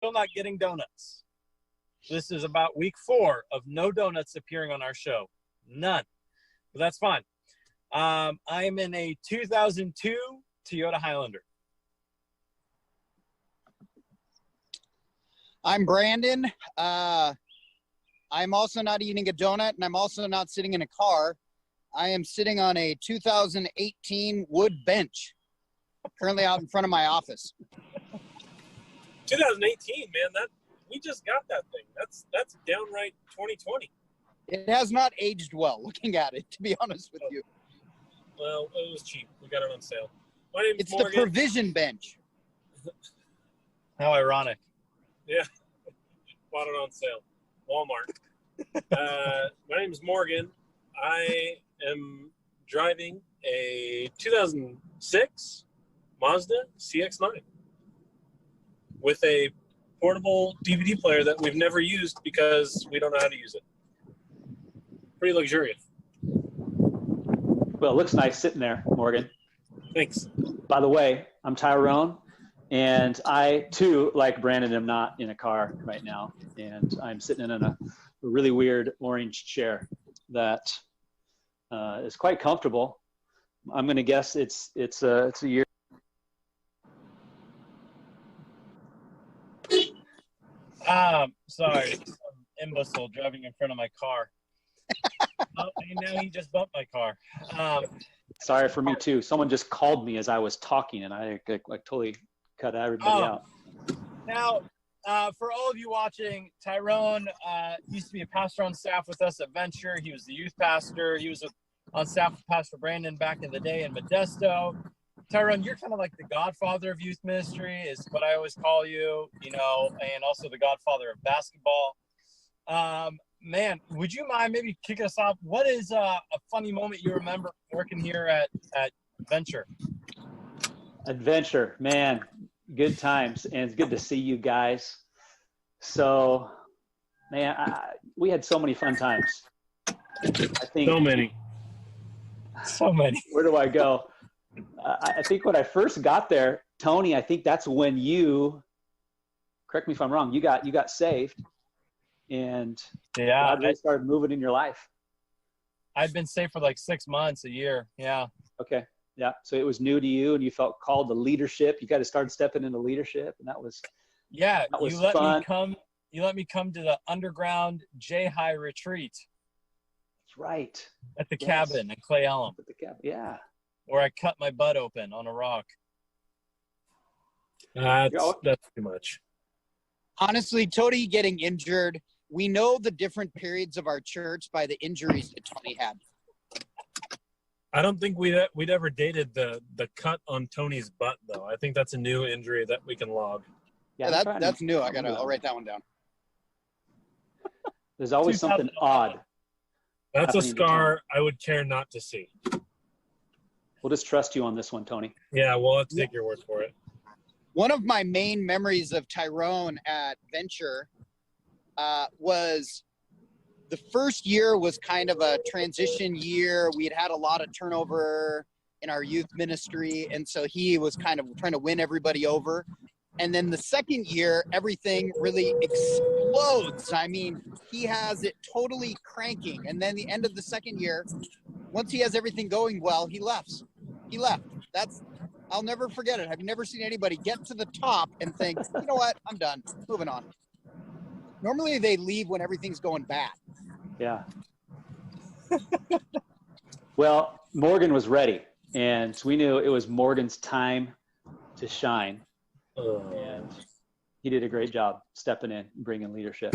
still not getting donuts. This is about week 4 of no donuts appearing on our show. None. But that's fine. I am in a 2002 Toyota Highlander. I'm Brandon. I'm also not eating a donut, and I'm also not sitting in a car. I am sitting on a 2018 wood bench, currently out in front of my office. 2018, man, we just got that thing. That's downright 2020. It has not aged well, looking at it, to be honest with you. Well, it was cheap. We got it on sale. My name's It's Morgan. the provision bench. How ironic. Yeah. Bought it on sale. Walmart. My name's Morgan. I am driving a 2006 Mazda CX-9 with a portable DVD player that we've never used because we don't know how to use it. Pretty luxurious. Well, it looks nice sitting there, Morgan. Thanks. By the way, I'm Tyrone, and I, too, like Brandon, am not in a car right now, and I'm sitting in a really weird orange chair that is quite comfortable. I'm going to guess it's a year. Sorry, some imbecile driving in front of my car. And now he just bumped my car. Sorry for me too. Someone just called me as I was talking, and I like totally cut everybody out. Now, for all of you watching, Tyrone used to be a pastor on staff with us at Venture. He was the youth pastor. He was on staff with Pastor Brandon back in the day in Modesto. Tyrone, you're kind of like the godfather of youth ministry is what I always call you, and also the godfather of basketball. Man, would you mind maybe kicking us off? What is a funny moment you remember working here at Venture? Adventure, man, good times, and it's good to see you guys. So, man, we had so many fun times. I think so many. Where do I go? I think when I first got there, Tony, I think that's when you, correct me if I'm wrong, you got saved, and yeah, God really started moving in your life. I'd been saved for like 6 months, a year. Yeah. Okay. Yeah. So it was new to you, and you felt called to leadership. You got to start stepping into leadership, and that was fun. You let me come to the underground J-High retreat. That's right. At the cabin in Clay Elm. At the cabin. Yeah. Where I cut my butt open on a rock. That's too much. Honestly, Tony getting injured, we know the different periods of our church by the injuries that Tony had. I don't think we'd ever dated the cut on Tony's butt, though. I think that's a new injury that we can log. Yeah, that's new. I'll write that one down. There's always something odd. That's a scar I would care not to see. We'll just trust you on this one, Tony. Yeah, we'll have to take your word for it. One of my main memories of Tyrone at Venture was the first year was kind of a transition year. We had a lot of turnover in our youth ministry, and so he was kind of trying to win everybody over. And then the second year, everything really explodes. I mean, he has it totally cranking. And then the end of the second year, once he has everything going well, he left. I'll never forget it. I've never seen anybody get to the top and think, you know what, I'm done, moving on. Normally they leave when everything's going bad. Yeah. Well, Morgan was ready, and we knew it was Morgan's time to shine. And he did a great job stepping in and bringing leadership.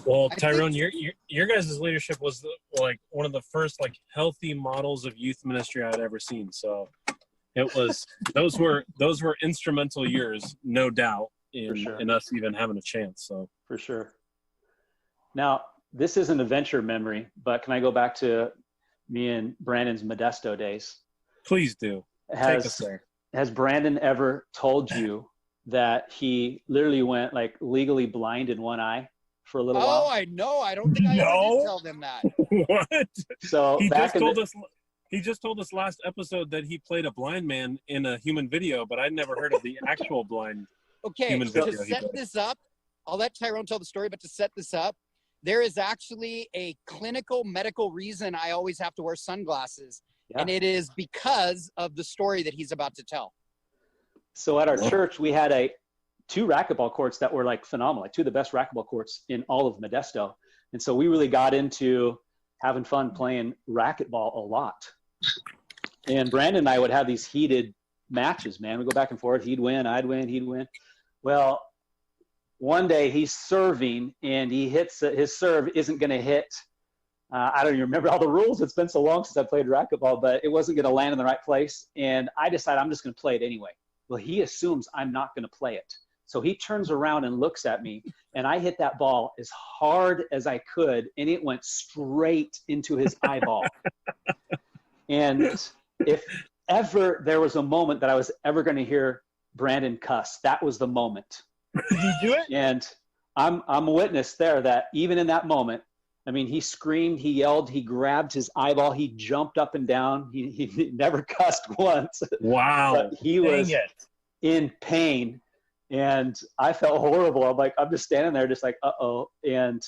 Well, Tyrone, your guys' leadership was like one of the first like healthy models of youth ministry I'd ever seen. So it was those were instrumental years, no doubt, in us even having a chance. So for sure. Now, this isn't a Venture memory, but can I go back to me and Brandon's Modesto days? Please do. Take us there. Has Brandon ever told you that he literally went like legally blind in one eye for a little while? Oh, I know. I don't think I ever did tell them that. What? So he just told us last episode that he played a blind man in a human video, but I'd never heard of the actual blind. Okay, Human to video, set this up, I'll let Tyrone tell the story, but to set this up, there is actually a clinical medical reason I always have to wear sunglasses. Yeah. And it is because of the story that he's about to tell. So at our church, we had two racquetball courts that were like phenomenal, like two of the best racquetball courts in all of Modesto. And so we really got into having fun playing racquetball a lot. And Brandon and I would have these heated matches, man. We'd go back and forth. He'd win, I'd win, he'd win. Well, one day he's serving and he hits, his serve isn't going to hit. I don't even remember all the rules. It's been so long since I played racquetball, but it wasn't going to land in the right place. And I decided I'm just going to play it anyway. Well, he assumes I'm not going to play it. So he turns around and looks at me, and I hit that ball as hard as I could, and it went straight into his eyeball. And if ever there was a moment that I was ever going to hear Brandon cuss, that was the moment. Did you do it? And I'm a witness there that even in that moment, I mean, he screamed, he yelled, he grabbed his eyeball, he jumped up and down. He never cussed once. Wow. But he was in pain, and I felt horrible. I'm like, I'm just standing there just like, uh-oh. And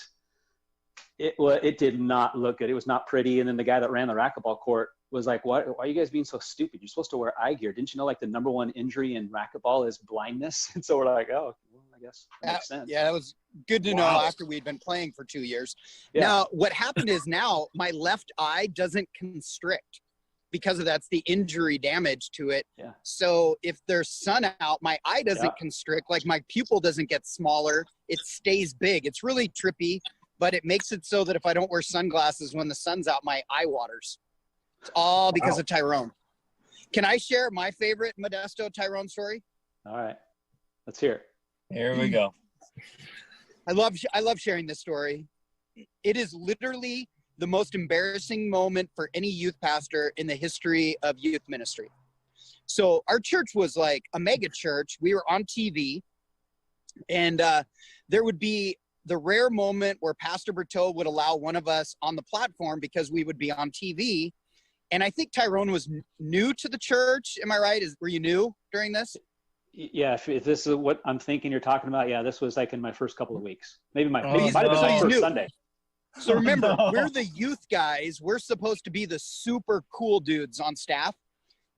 it did not look good. It was not pretty. And then the guy that ran the racquetball court was like, why are you guys being so stupid? You're supposed to wear eye gear. Didn't you know like the number one injury in racquetball is blindness? And so we're like, oh, well, I guess that makes sense. Yeah, that was good to know after we'd been playing for 2 years. Yeah. Now, what happened is now my left eye doesn't constrict because of that's the injury damage to it. Yeah. So if there's sun out, my eye doesn't constrict, like my pupil doesn't get smaller. It stays big. It's really trippy, but it makes it so that if I don't wear sunglasses when the sun's out, my eye waters. It's all because of Tyrone. Can I share my favorite Modesto Tyrone story? All right. Let's hear it. Here we go. I love sharing this story. It is literally the most embarrassing moment for any youth pastor in the history of youth ministry. So our church was like a mega church. We were on TV, and there would be the rare moment where Pastor Berto would allow one of us on the platform because we would be on TV. And I think Tyrone was new to the church. Am I right? Were you new during this? Yeah, if this is what I'm thinking you're talking about, yeah, this was like in my first couple of weeks. Maybe might have been my first Sunday. So remember, we're the youth guys. We're supposed to be the super cool dudes on staff.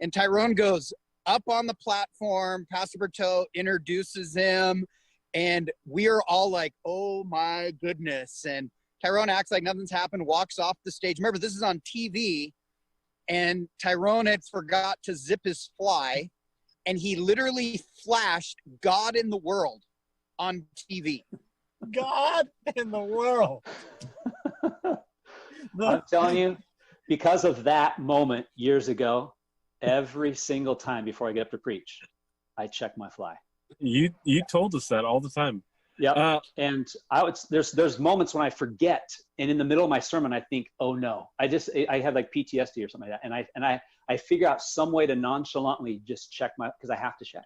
And Tyrone goes up on the platform. Pastor Berto introduces him. And we are all like, oh my goodness. And Tyrone acts like nothing's happened, walks off the stage. Remember, this is on TV. And Tyrone had forgot to zip his fly. And he literally flashed God in the world on TV. God in the world. I'm telling you, because of that moment years ago, every single time before I get up to preach, I check my fly. You told us that all the time. Yeah, and there's moments when I forget, and in the middle of my sermon, I think, oh no, I have like PTSD or something like that, and I figure out some way to nonchalantly just check because I have to check.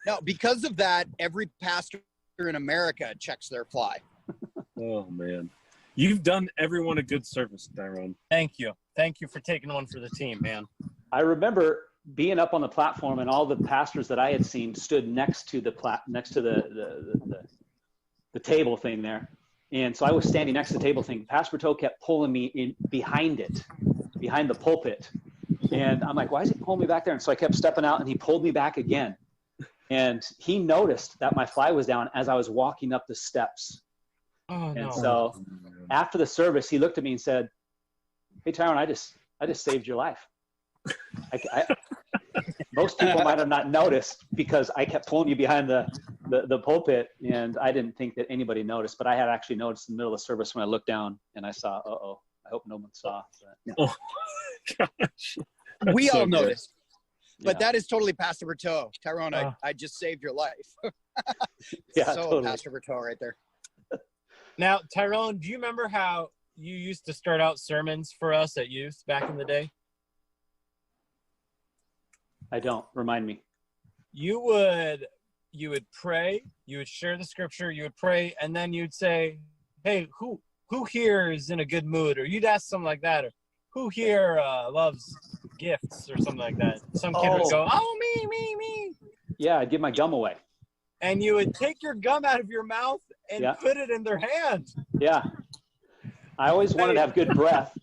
No, because of that, every pastor in America checks their fly. Oh man, you've done everyone a good service, Tyrone. Thank you for taking one for the team, man. I remember being up on the platform, and all the pastors that I had seen stood next to the table thing there. And so I was standing next to the table thing. Pastor Berto kept pulling me in behind the pulpit. And I'm like, why is he pulling me back there? And so I kept stepping out, and he pulled me back again. And he noticed that my fly was down as I was walking up the steps. Oh, and so after the service, he looked at me and said, hey, Tyrone, I just saved your life. Most people might have not noticed because I kept pulling you behind the pulpit, and I didn't think that anybody noticed, but I had actually noticed in the middle of the service when I looked down and I saw, I hope no one saw. But, oh, gosh. We all noticed. But that is totally Pastor Berto. Tyrone, I just saved your life. Yeah, so totally. Pastor Berto right there. Now, Tyrone, do you remember how you used to start out sermons for us at youth back in the day? I don't. Remind me. You would pray, you would share the scripture, you would pray, and then you'd say, hey, who here is in a good mood? Or you'd ask something like that, or who here loves gifts or something like that. Some kid would go, oh, me. Yeah, I'd give my gum away. and you would take your gum out of your mouth and put it in their hand. Yeah. I always wanted to have good breath.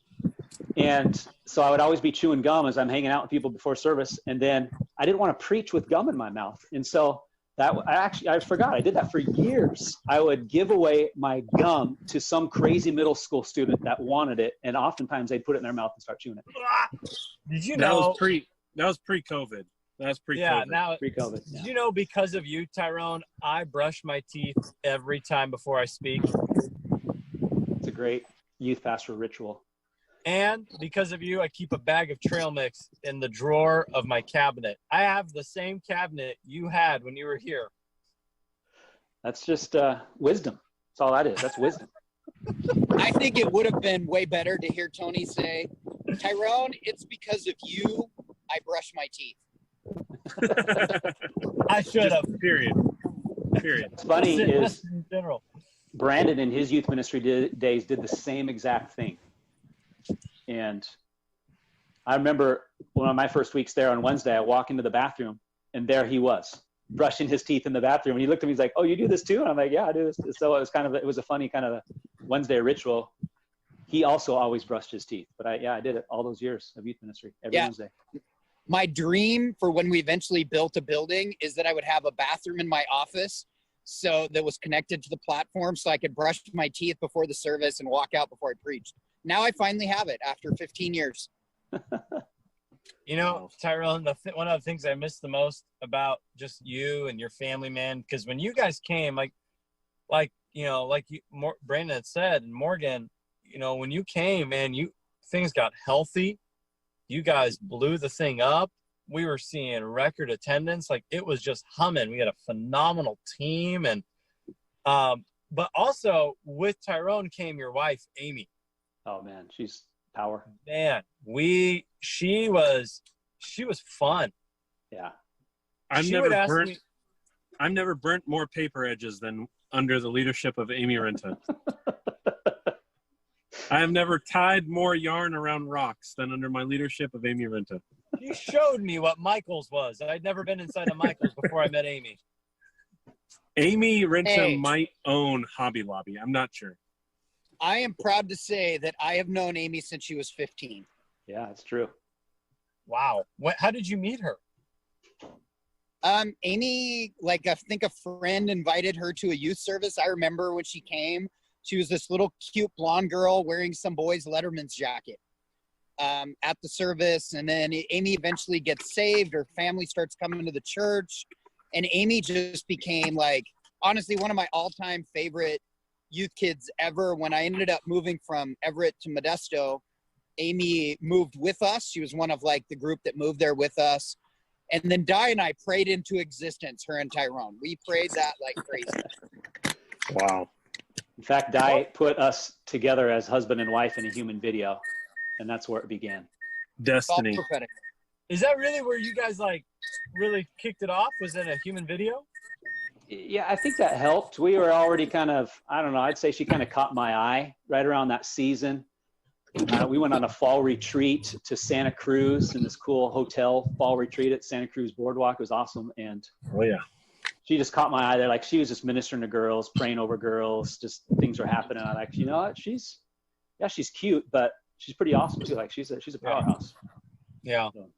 And so I would always be chewing gum as I'm hanging out with people before service. And then I didn't want to preach with gum in my mouth. And so I forgot. I did that for years. I would give away my gum to some crazy middle school student that wanted it. And oftentimes they'd put it in their mouth and start chewing it. Did you That know? was pre-COVID. That was pre-COVID. Yeah, now Pre-COVID. Yeah. Did you know because of you, Tyrone, I brush my teeth every time before I speak? It's a great youth pastor ritual. And because of you, I keep a bag of trail mix in the drawer of my cabinet. I have the same cabinet you had when you were here. That's just wisdom. That's all that is. That's wisdom. I think it would have been way better to hear Tony say, Tyrone, it's because of you I brush my teeth. I should have. Period. What's funny is in general. Brandon in his youth ministry days did the same exact thing. And I remember one of my first weeks there on Wednesday, I walk into the bathroom and there he was brushing his teeth in the bathroom. And he looked at me, he's like, "Oh, you do this too?" And I'm like, "Yeah, I do this." So it was a funny kind of a Wednesday ritual. He also always brushed his teeth, but I did it all those years of youth ministry every Wednesday. My dream for when we eventually built a building is that I would have a bathroom in my office so that was connected to the platform so I could brush my teeth before the service and walk out before I preached. Now I finally have it after 15 years. You know, Tyrone, one of the things I miss the most about just you and your family, man, because when you guys came, Brandon had said, and Morgan, you know, when you came, man, things got healthy. You guys blew the thing up. We were seeing record attendance. Like, it was just humming. We had a phenomenal team. And but also with Tyrone came your wife, Amy. Oh man, she's power. Man, she was fun. Yeah. I've never burnt more paper edges than under the leadership of Amy Rinta. I have never tied more yarn around rocks than under my leadership of Amy Rinta. You showed me what Michael's was. I'd never been inside of Michael's before I met Amy. Amy Rinta might own Hobby Lobby. I'm not sure. I am proud to say that I have known Amy since she was 15. Yeah, it's true. Wow. How did you meet her? Amy, I think a friend invited her to a youth service. I remember when she came, she was this little cute blonde girl wearing some boy's Letterman's jacket at the service. And then Amy eventually gets saved. Her family starts coming to the church. And Amy just became, honestly, one of my all-time favorite youth kids ever. When I ended up moving from Everett to Modesto, Amy moved with us. She was one of the group that moved there with us. And then Di and I prayed into existence, her and Tyrone. We prayed that like crazy. Wow. In fact, Di put us together as husband and wife in a human video, and that's where it began. Destiny. Is that really where you guys really kicked it off? Was it a human video? Yeah, I think that helped. We were already kind of, I don't know, I'd say she kind of caught my eye right around that season. We went on a fall retreat to Santa Cruz in this cool hotel fall retreat at Santa Cruz Boardwalk. It was awesome. And she just caught my eye there. She was just ministering to girls, praying over girls, just things were happening. I'm like, you know what? She's cute, but she's pretty awesome too. She's a powerhouse. Yeah. So,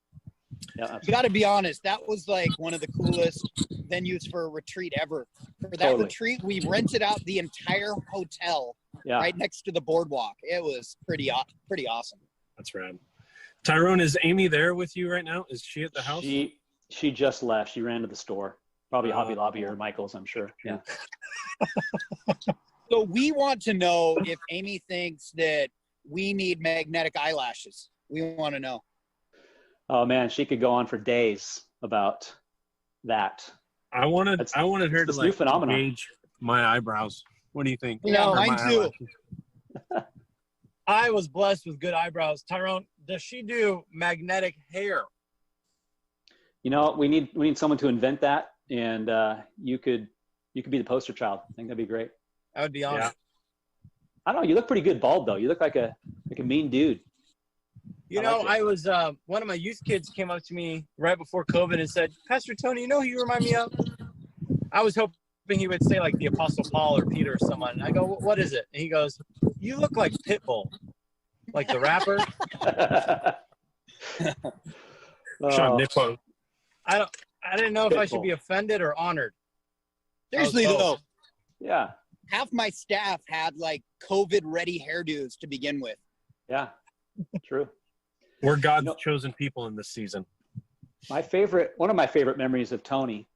yeah. You got to be honest. That was one of the coolest venues for a retreat ever. For that retreat, we rented out the entire hotel right next to the boardwalk. It was pretty awesome. That's rad. Tyrone, is Amy there with you right now? Is she at the house? She just left. She ran to the store. Probably Hobby Lobby or Michael's, I'm sure. Yeah. So we want to know if Amy thinks that we need magnetic eyelashes. We want to know. Oh man, she could go on for days about that. I wanted her to new phenomenon. gauge my eyebrows. What do you think? Yeah, mine too. I was blessed with good eyebrows. Tyrone, does she do magnetic hair? You know, we need someone to invent that, and you could be the poster child. I think that'd be great. That would be awesome. Yeah. I don't know. You look pretty good bald though. You look like a mean dude. I was one of my youth kids came up to me right before COVID and said, "Pastor Tony, you know who you remind me of?" I was hoping he would say like the Apostle Paul or Peter or someone. I go, what is it? And he goes, you look like Pitbull, like the rapper. Sean Nippon. I didn't know if I should be offended or honored. Seriously though, Yeah. half my staff had like COVID-ready hairdos to begin with. Yeah. True. We're God's chosen people in this season. One of my favorite memories of Tony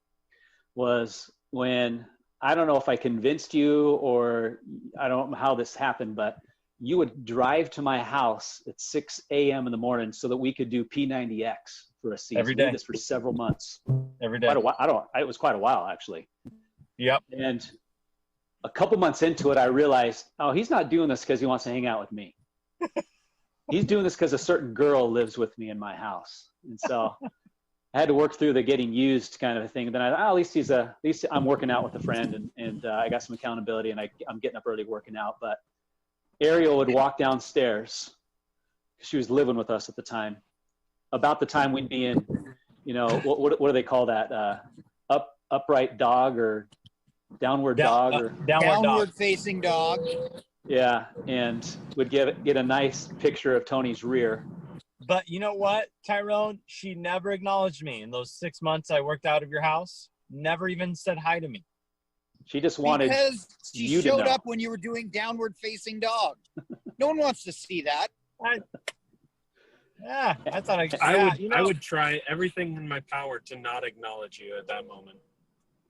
was when, I don't know if I convinced you or I don't know how this happened, but you would drive to my house at 6 a.m. in the morning so that we could do P90X for a season. Every day. We did this for several months. Every day. Quite a while. It was quite a while, actually. Yep. And a couple months into it, I realized, oh, he's not doing this because he wants to hang out with me. He's doing this because a certain girl lives with me in my house. And so I had to work through the getting used kind of a thing. And then at least I'm working out with a friend and I got some accountability and I'm getting up early working out. But Ariel would walk downstairs. She was living with us at the time. About the time we'd be in, what do they call that? Upright dog or downward dog or downward facing dog. Yeah, and would get a nice picture of Tony's rear. But you know what, Tyrone? She never acknowledged me in those 6 months I worked out of your house. Never even said hi to me. She just wanted because she you showed to know. up when you were doing downward facing dog. No one wants to see that. I thought I would try everything in my power to not acknowledge you at that moment.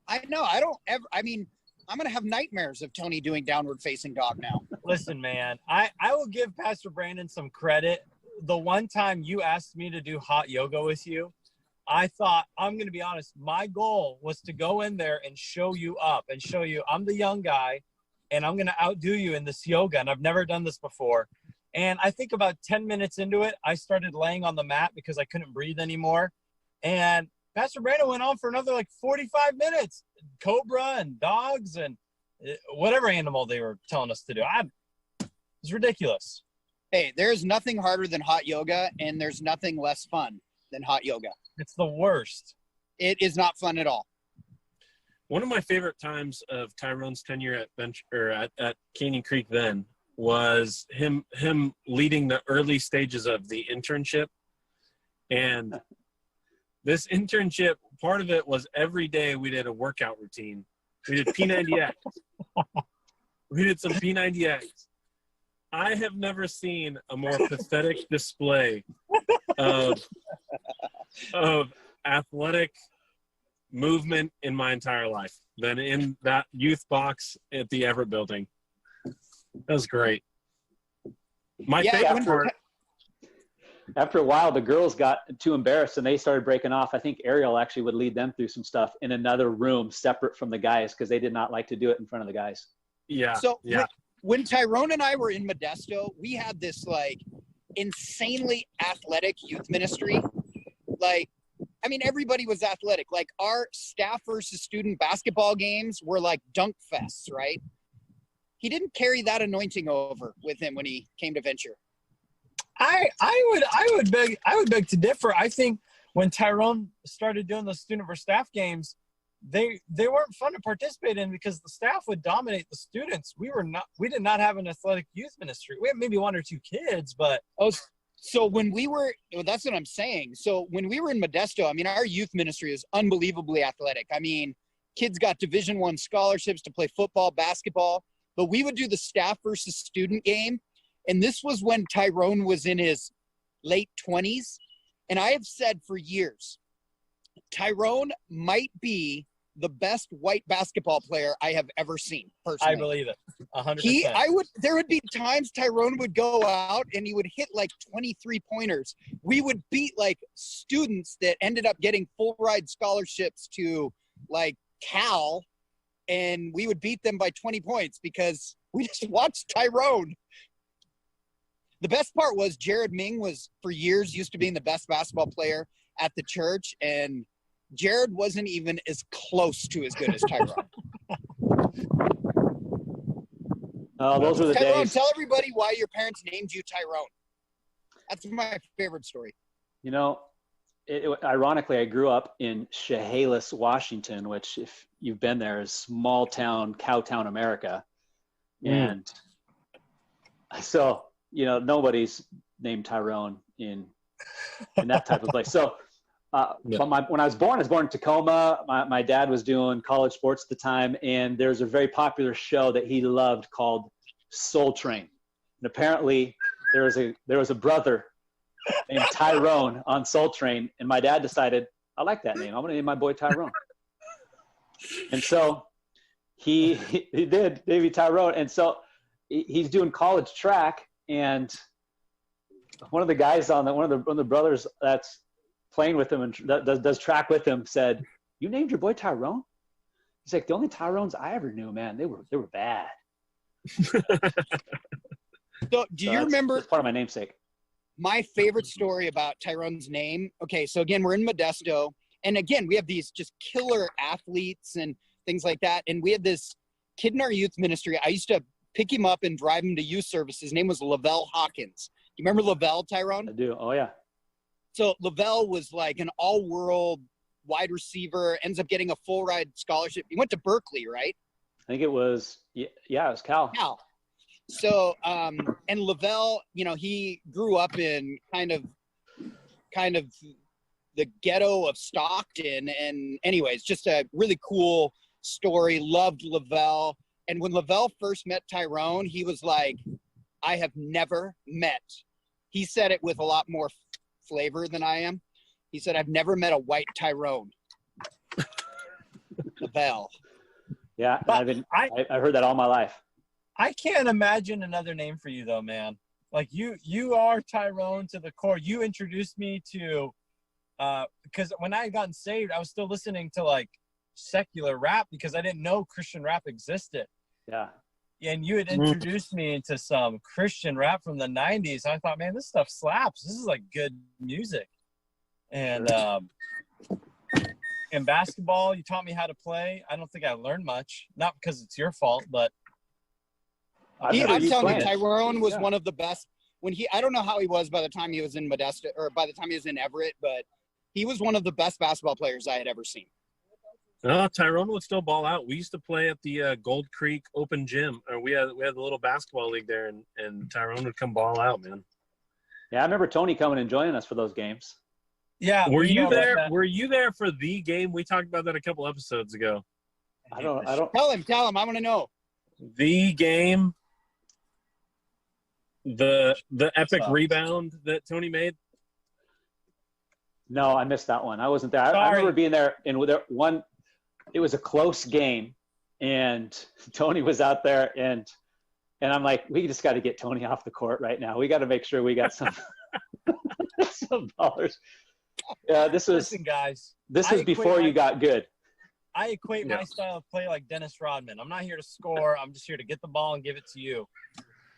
I know. I don't ever. I mean, I'm gonna have nightmares of Tony doing downward facing dog now. Listen, man, I will give Pastor Brandon some credit. The one time you asked me to do hot yoga with you, I thought, I'm going to be honest, my goal was to go in there and show you up and show you I'm the young guy and I'm going to outdo you in this yoga. And I've never done this before. And I think about 10 minutes into it, I started laying on the mat because I couldn't breathe anymore. And Pastor Brandon went on for another like 45 minutes, cobra and dogs and whatever animal they were telling us to do. It's ridiculous. Hey, there's nothing harder than hot yoga, and there's nothing less fun than hot yoga. It's the worst. It is not fun at all. One of my favorite times of Tyrone's tenure at Canyon Creek then was him leading the early stages of the internship. And this internship, part of it was every day we did a workout routine. We did P90X. We did some P90X. I have never seen a more pathetic display of athletic movement in my entire life than in that youth box at the Everett building. That was great. My favorite part. After a while, the girls got too embarrassed and they started breaking off. I think Ariel actually would lead them through some stuff in another room separate from the guys because they did not like to do it in front of the guys. Yeah. So yeah. When Tyrone and I were in Modesto, we had this like insanely athletic youth ministry. Like, I mean, everybody was athletic. Like our staff versus student basketball games were like dunk fests, right? He didn't carry that anointing over with him when he came to Venture. I would beg to differ. I think when Tyrone started doing the student versus staff games, they weren't fun to participate in because the staff would dominate the students. We did not have an athletic youth ministry. We had maybe one or two kids, but so when we were, that's what I'm saying. So when we were in Modesto, I mean, our youth ministry is unbelievably athletic. I mean, kids got Division I scholarships to play football, basketball, but we would do the staff versus student game. And this was when Tyrone was in his late 20s. And I have said for years, Tyrone might be the best white basketball player I have ever seen, personally. I believe it. 100%. There would be times Tyrone would go out and he would hit like 23 pointers. We would beat like students that ended up getting full ride scholarships to like Cal, and we would beat them by 20 points because we just watched Tyrone. The best part was Jared Ming was for years used to being the best basketball player at the church, and Jared wasn't even as close to as good as Tyrone. Those were the Tyrone, days. tell everybody why your parents named you Tyrone. That's my favorite story. You know, ironically, I grew up in Chehalis, Washington, which, if you've been there, is small town, cowtown America. And so, nobody's named Tyrone in that type of place. So, but when I was born in Tacoma. My dad was doing college sports at the time, and there's a very popular show that he loved called Soul Train. And apparently there was a brother named Tyrone on Soul Train, and my dad decided, I like that name. I'm going to name my boy Tyrone. And so he did, Davey Tyrone. And so he's doing college track, and one of the guys one of the brothers that's playing with him and does track with him said, "You named your boy Tyrone?" He's like, "The only Tyrones I ever knew, man, they were bad." So do you remember? That's part of my namesake. My favorite story about Tyrone's name. Okay, so again, we're in Modesto, and again, we have these just killer athletes and things like that. And we had this kid in our youth ministry. I used to pick him up and drive him to youth service. His name was Lavelle Hawkins. You remember Lavelle, Tyrone? I do. Oh yeah. So Lavelle was like an all-world wide receiver, ends up getting a full ride scholarship. He went to Berkeley, right? I think it was, it was Cal. So, and Lavelle, he grew up in kind of the ghetto of Stockton. And anyways, just a really cool story. Loved Lavelle. And when Lavelle first met Tyrone, he was like, I have never met. He said it with a lot more flavor than I am. He said, I've never met a white Tyrone. Lavelle. Yeah, I heard that all my life. I can't imagine another name for you though, man. Like you are Tyrone to the core. You introduced me to, because when I had gotten saved, I was still listening to like secular rap because I didn't know Christian rap existed. Yeah. And you had introduced me into some Christian rap from the 90s. I thought, man, this stuff slaps. This is like good music. And in basketball, you taught me how to play. I don't think I learned much, not because it's your fault, but I'm telling you, Tyrone was one of the best. I don't know how he was by the time he was in Modesto or by the time he was in Everett, but he was one of the best basketball players I had ever seen. Tyrone would still ball out. We used to play at the Gold Creek Open Gym. We had the little basketball league there, and Tyrone would come ball out, man. Yeah, I remember Tony coming and joining us for those games. Yeah. Were you there? Were you there for the game? We talked about that a couple episodes ago. I don't. Tell him. I want to know. The game. The epic rebound that Tony made. No, I missed that one. I wasn't there. I remember being there, and it was a close game, and Tony was out there, and I'm like, we just got to get Tony off the court right now. We got to make sure we got some some dollars. Yeah, Listen, guys. This was before you got good. I equate my style of play like Dennis Rodman. I'm not here to score. I'm just here to get the ball and give it to you.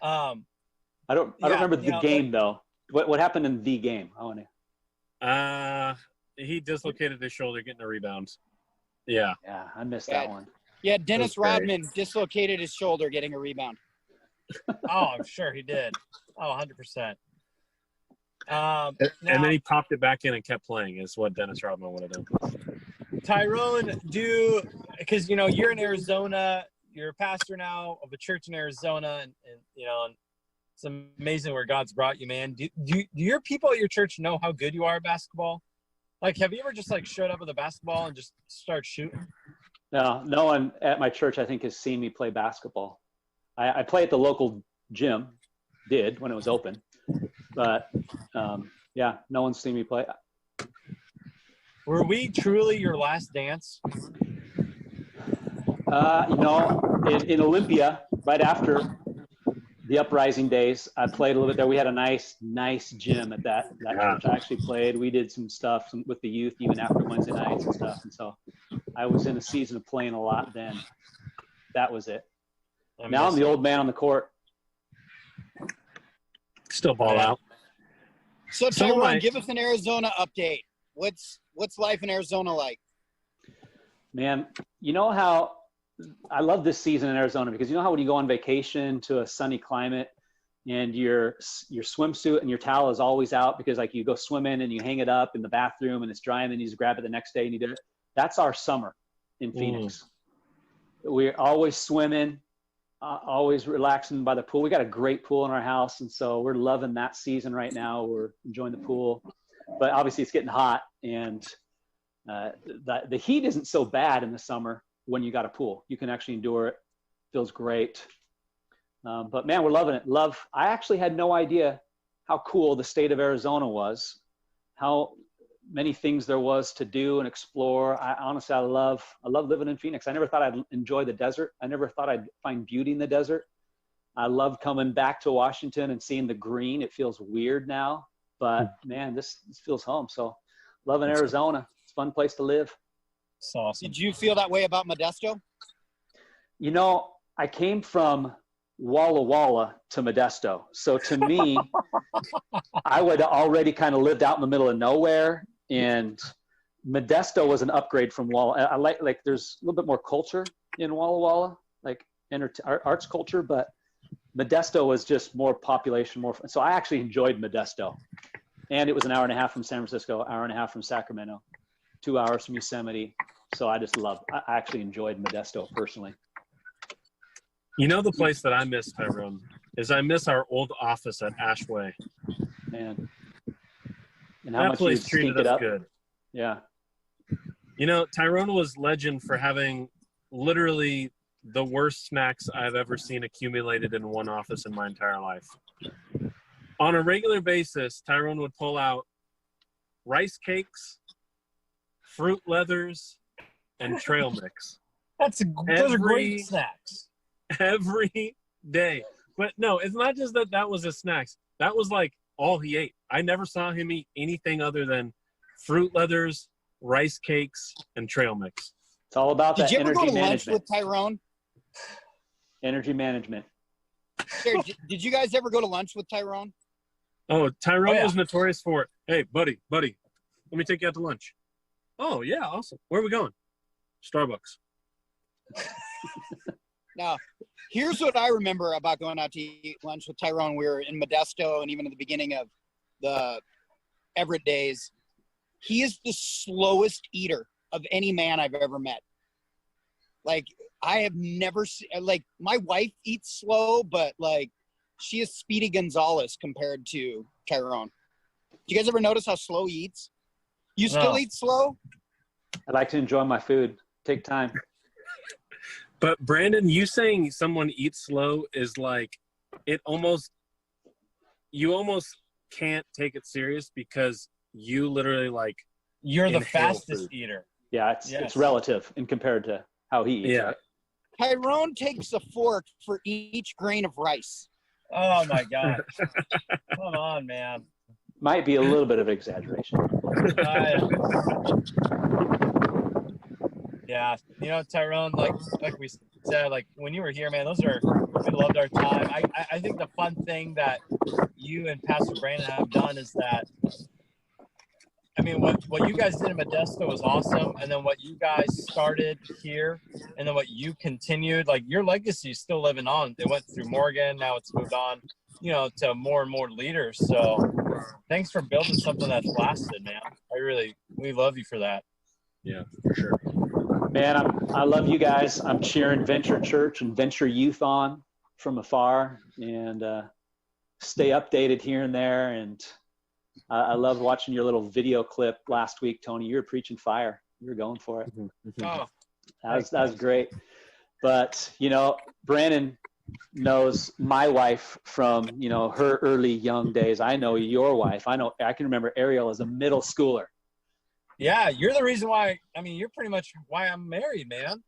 I don't remember the game though. What happened in the game? I want to. He dislocated his shoulder getting a rebound. Yeah. Yeah, I missed that one. Yeah, Dennis Rodman dislocated his shoulder getting a rebound. Oh, I'm sure he did. Oh, 100%. And then he popped it back in and kept playing is what Dennis Rodman would have done. Tyrone, because, you're in Arizona, you're a pastor now of a church in Arizona, and it's amazing where God's brought you, man. Do your people at your church know how good you are at basketball? Like, have you ever just showed up with a basketball and just start shooting? No one at my church, I think, has seen me play basketball. I play at the local gym, did when it was open, but no one's seen me play. Were we truly your last dance? In Olympia, right after the Uprising days, I played a little bit there. We had a nice gym at that church. I actually played. We did some stuff with the youth even after Wednesday nights and stuff. And so I was in a season of playing a lot then. That was it. Now I'm the old man on the court. Still ball out. So Tyrone, give us an Arizona update. What's life in Arizona like? Man, you know how I love this season in Arizona because you know how when you go on vacation to a sunny climate, and your swimsuit and your towel is always out because like you go swimming and you hang it up in the bathroom and it's dry and then you just grab it the next day and you do it. That's our summer in Phoenix. We're always swimming, always relaxing by the pool. We got a great pool in our house, and so we're loving that season right now. We're enjoying the pool, but obviously it's getting hot, and the heat isn't so bad in the summer when you got a pool. You can actually endure it. Feels great. But man, we're loving it. I actually had no idea how cool the state of Arizona was, how many things there was to do and explore. Honestly, I love living in Phoenix. I never thought I'd enjoy the desert. I never thought I'd find beauty in the desert. I love coming back to Washington and seeing the green. It feels weird now, but man, this feels home. So loving Arizona. It's a fun place to live. It's awesome. Did you feel that way about Modesto? You know, I came from Walla Walla to Modesto. So to me, I would already kind of lived out in the middle of nowhere, and Modesto was an upgrade from Walla. I like there's a little bit more culture in Walla Walla, like arts culture, but Modesto was just more population, more. So I actually enjoyed Modesto, and it was an hour and a half from San Francisco, hour and a half from Sacramento, 2 hours from Yosemite. So I actually enjoyed Modesto personally. You know, the place that I miss, Tyrone, is I miss our old office at Ashway. Man. And how That much place you treated stink it us up. good. Yeah. You know, Tyrone was legend for having literally the worst snacks I've ever seen accumulated in one office in my entire life. On a regular basis, Tyrone would pull out rice cakes, fruit leathers, and trail mix. Those are great snacks. Every day. But no, it's not just that was his snacks. That was like all he ate. I never saw him eat anything other than fruit leathers, rice cakes, and trail mix. It's all about that energy management. Did you ever go to lunch with Tyrone? Energy management. Did you guys ever go to lunch with Tyrone? Oh, Tyrone was notorious for, hey, buddy, let me take you out to lunch. Oh, yeah, awesome. Where are we going? Starbucks. Now, here's what I remember about going out to eat lunch with Tyrone. We were in Modesto, and even at the beginning of the Everett days. He is the slowest eater of any man I've ever met. Like, I have never seen, like, my wife eats slow, but, like, she is Speedy Gonzalez compared to Tyrone. Do you guys ever notice how slow he eats? You still eat slow? I like to enjoy my food. Take time. But Brandon, you saying someone eats slow is like, you almost can't take it serious because you literally like you're the fastest food. eater. Yeah, it's relative in compared to how he eats. Yeah. Right? Tyrone takes a fork for each grain of rice. Oh my God. Come on, man. Might be a little bit of exaggeration. Yeah, you know, Tyrone, like we said, like when you were here, man, we loved our time. I think the fun thing that you and Pastor Brandon have done is that, I mean, what you guys did in Modesto was awesome, and then what you guys started here, and then what you continued, like your legacy is still living on. It went through Morgan, now it's moved on, you know, to more and more leaders. So thanks for building something that's lasted, man. We love you for that. Yeah, for sure. Man, I love you guys. I'm cheering Venture Church and Venture Youth on from afar, and stay updated here and there. And I loved watching your little video clip last week, Tony. You were preaching fire. You were going for it. Oh, that was great. But, you know, Brandon knows my wife from, you know, her early young days. I know your wife. I can remember Ariel as a middle schooler. yeah, you're the reason why. I mean, you're pretty much why I'm married, man.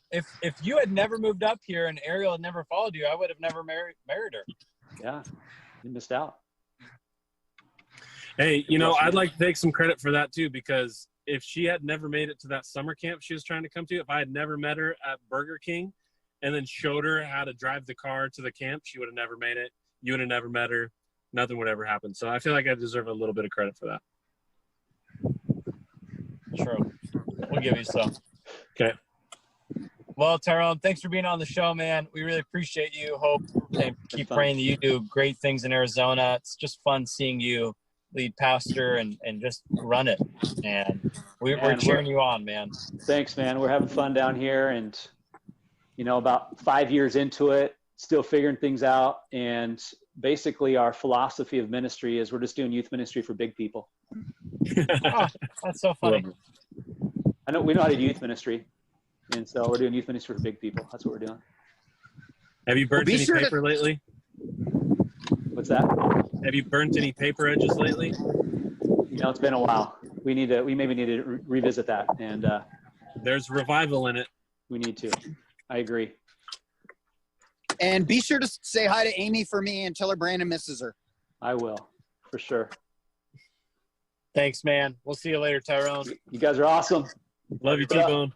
If you had never moved up here and Ariel had never followed you, I would have never married her. Yeah, you missed out. Hey, you know, I'd like to take some credit for that too, because if she had never made it to that summer camp she was trying to come to, if I had never met her at Burger King and then showed her how to drive the car to the camp, she would have never made it. You would have never met her. Nothing would ever happen. So I feel like I deserve a little bit of credit for that. True. We'll give you some. Okay. Well, Tyrone, thanks for being on the show, man. We really appreciate you. Hope and keep praying that you do great things in Arizona. It's just fun seeing you lead pastor and just run it. And we're cheering you on, man. Thanks, man. We're having fun down here, and about 5 years into it, still figuring things out. And basically our philosophy of ministry is we're just doing youth ministry for big people. Oh, that's so funny. I know we know how to do youth ministry. And so we're doing youth ministry for big people. That's what we're doing. Have you burnt any paper lately? What's that? Have you burnt any paper edges lately? It's been a while. We maybe need to revisit that. And there's revival in it. We need to. I agree. And be sure to say hi to Amy for me and tell her Brandon misses her. I will, for sure. Thanks, man. We'll see you later, Tyrone. You guys are awesome. Love you, T-Bone.